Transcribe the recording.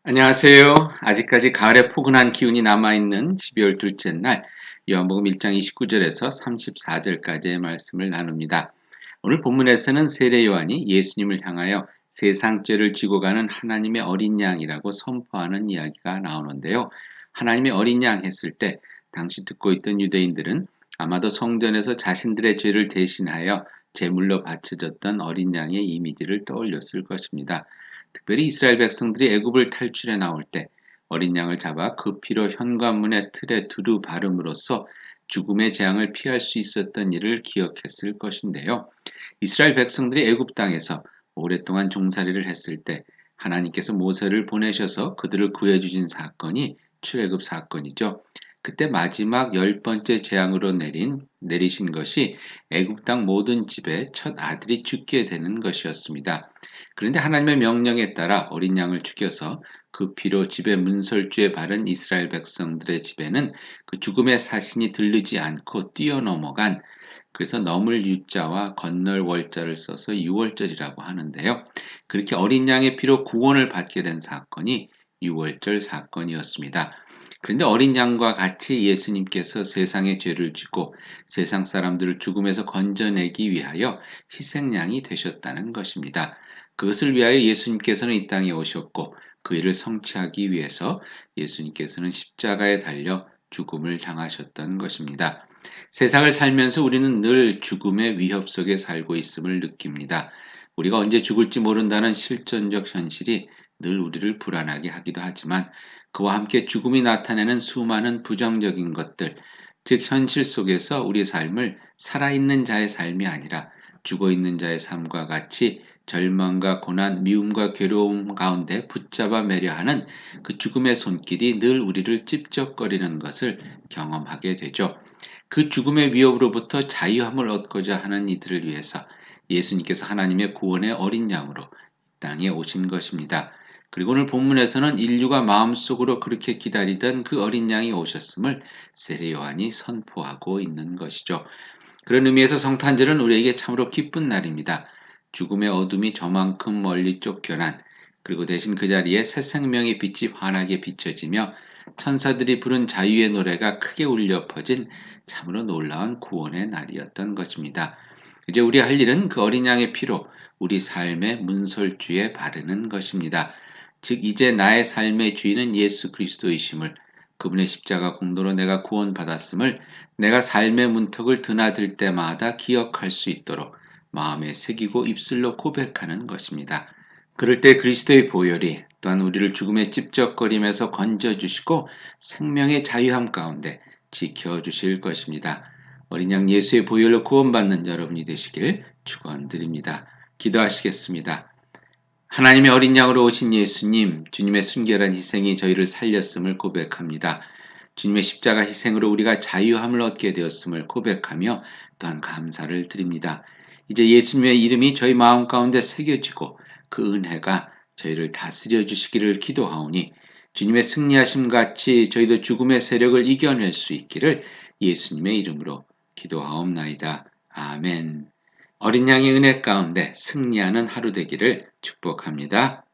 안녕하세요. 아직까지 가을의 포근한 기운이 남아있는 12월 둘째 날 요한복음 1장 29절에서 34절까지의 말씀을 나눕니다. 오늘 본문에서는 세례 요한이 예수님을 향하여 세상 죄를 지고 가는 하나님의 어린 양이라고 선포하는 이야기가 나오는데요. 하나님의 어린 양 했을 때 당시 듣고 있던 유대인들은 아마도 성전에서 자신들의 죄를 대신하여 제물로 바쳐졌던 어린 양의 이미지를 떠올렸을 것입니다. 특별히 이스라엘 백성들이 애굽을 탈출해 나올 때 어린 양을 잡아 그 피로 현관문의 틀에 두루 바름으로써 죽음의 재앙을 피할 수 있었던 일을 기억했을 것인데요. 이스라엘 백성들이 애굽 땅에서 오랫동안 종살이를 했을 때 하나님께서 모세를 보내셔서 그들을 구해주신 사건이 출애굽 사건이죠. 그때 마지막 열 번째 재앙으로 내리신 것이 애굽 땅 모든 집의 첫 아들이 죽게 되는 것이었습니다. 그런데 하나님의 명령에 따라 어린 양을 죽여서 그 피로 집의 문설주에 바른 이스라엘 백성들의 집에는 그 죽음의 사신이 들르지 않고 뛰어넘어간, 그래서 넘을 유자와 건널 월자를 써서 유월절이라고 하는데요. 그렇게 어린 양의 피로 구원을 받게 된 사건이 유월절 사건이었습니다. 그런데 어린 양과 같이 예수님께서 세상의 죄를 지고 세상 사람들을 죽음에서 건져내기 위하여 희생양이 되셨다는 것입니다. 그것을 위하여 예수님께서는 이 땅에 오셨고 그 일을 성취하기 위해서 예수님께서는 십자가에 달려 죽음을 당하셨던 것입니다. 세상을 살면서 우리는 늘 죽음의 위협 속에 살고 있음을 느낍니다. 우리가 언제 죽을지 모른다는 실존적 현실이 늘 우리를 불안하게 하기도 하지만 그와 함께 죽음이 나타내는 수많은 부정적인 것들, 즉 현실 속에서 우리 삶을 살아있는 자의 삶이 아니라 죽어있는 자의 삶과 같이 절망과 고난, 미움과 괴로움 가운데 붙잡아 매려 하는 그 죽음의 손길이 늘 우리를 찝쩍거리는 것을 경험하게 되죠. 그 죽음의 위협으로부터 자유함을 얻고자 하는 이들을 위해서 예수님께서 하나님의 구원의 어린 양으로 이 땅에 오신 것입니다. 그리고 오늘 본문에서는 인류가 마음속으로 그렇게 기다리던 그 어린 양이 오셨음을 세례 요한이 선포하고 있는 것이죠. 그런 의미에서 성탄절은 우리에게 참으로 기쁜 날입니다. 죽음의 어둠이 저만큼 멀리 쫓겨난, 그리고 대신 그 자리에 새 생명의 빛이 환하게 비춰지며 천사들이 부른 자유의 노래가 크게 울려 퍼진 참으로 놀라운 구원의 날이었던 것입니다. 이제 우리 할 일은 그 어린 양의 피로 우리 삶의 문설주에 바르는 것입니다. 즉 이제 나의 삶의 주인은 예수 그리스도이심을, 그분의 십자가 공로로 내가 구원받았음을 내가 삶의 문턱을 드나들 때마다 기억할 수 있도록 마음에 새기고 입술로 고백하는 것입니다. 그럴 때 그리스도의 보혈이 또한 우리를 죽음의 찝적거림에서 건져주시고 생명의 자유함 가운데 지켜주실 것입니다. 어린 양 예수의 보혈로 구원받는 여러분이 되시길 축원드립니다. 기도하시겠습니다. 하나님의 어린 양으로 오신 예수님, 주님의 순결한 희생이 저희를 살렸음을 고백합니다. 주님의 십자가 희생으로 우리가 자유함을 얻게 되었음을 고백하며 또한 감사를 드립니다. 이제 예수님의 이름이 저희 마음 가운데 새겨지고 그 은혜가 저희를 다스려 주시기를 기도하오니 주님의 승리하심 같이 저희도 죽음의 세력을 이겨낼 수 있기를 예수님의 이름으로 기도하옵나이다. 아멘. 어린 양의 은혜 가운데 승리하는 하루 되기를 축복합니다.